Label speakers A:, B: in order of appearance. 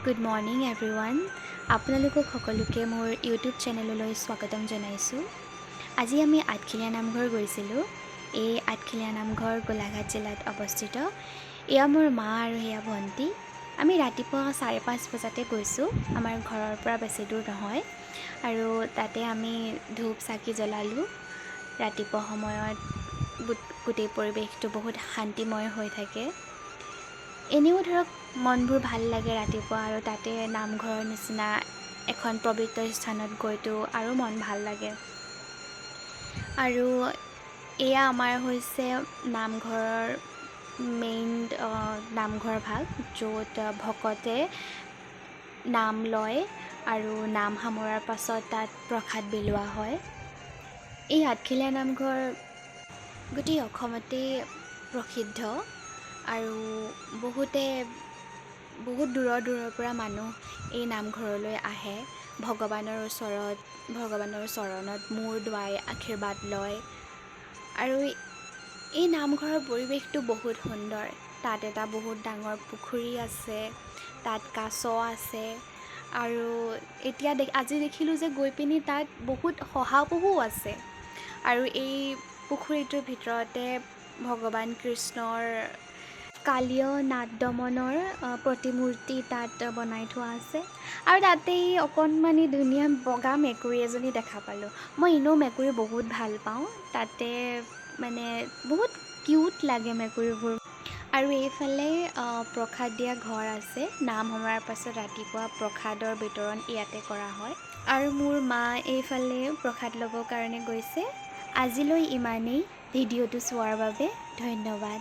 A: Good morning everyone. আপোনালোকক সকলোকে মোৰ ইউটিউব চেনেললৈ স্বাগতম জনাইছোঁ। আজি আমি আঠখেলীয়া নামঘৰ গৈছিলোঁ। এই আঠখেলীয়া নামঘৰ গোলাঘাট জিলাত অৱস্থিত। এয়া মোৰ মা আৰু এয়া ভণ্টি। আমি ৰাতিপুৱা 5:30 বজাতে গৈছোঁ। আমাৰ ঘৰৰ পৰা বেছি দূৰ নহয়। আৰু তাতে আমি ধূপ চাকি জ্বলালোঁ। ৰাতিপুৱা সময়ত গোটেই পৰিৱেশটো বহুত শান্তিময় হৈ থাকে। এনেও ধৰক মনবোৰ ভাল লাগে ৰাতিপুৱা, আৰু তাতে নামঘৰৰ নিচিনা এখন পবিত্ৰ স্থানত গৈতো আৰু মন ভাল লাগে। আৰু এয়া আমাৰ হৈছে নামঘৰৰ মেইন নামঘৰ ভাগ, য'ত ভকতে নাম লয় আৰু নাম সামৰাৰ পাছত তাত প্ৰসাদ বিলোৱা হয়। এই আঠখেলীয়া নামঘৰ গোটেই অসমতেই প্ৰসিদ্ধ, আৰু বহুত দূৰৰ পৰা মানুহ এই নামঘৰলৈ আহে। ভগৱানৰ চৰণত মূৰ দোৱাই আশীৰ্বাদ লয়। আৰু এই নামঘৰৰ পৰিৱেশটো বহুত সুন্দৰ। তাত এটা বহুত ডাঙৰ পুখুৰী আছে, তাত কাছ আছে। আৰু আজি দেখিলোঁ যে গৈ পিনি তাত বহুত শহাপহুও আছে। আৰু এই পুখুৰীটোৰ ভিতৰতে ভগৱান কৃষ্ণৰ কালীয় নাট দমনৰ প্ৰতিমূৰ্তি তাত বনাই থোৱা আছে। আৰু তাতেই অকণমানি ধুনীয়া বগা মেকুৰী এজনী দেখা পালোঁ। মই এনেও মেকুৰী বহুত ভাল পাওঁ। তাতে মানে বহুত কিউট লাগে মেকুৰীবোৰ। আৰু এইফালে প্ৰসাদ দিয়া ঘৰ আছে। নাম সমাৰাৰ পাছত ৰাতিপুৱা প্ৰসাদৰ বিতৰণ ইয়াতে কৰা হয়। আৰু মোৰ মা এইফালে প্ৰসাদ ল'বৰ কাৰণে গৈছে। আজিলৈ ইমানেই। ভিডিঅ'টো চোৱাৰ বাবে ধন্যবাদ।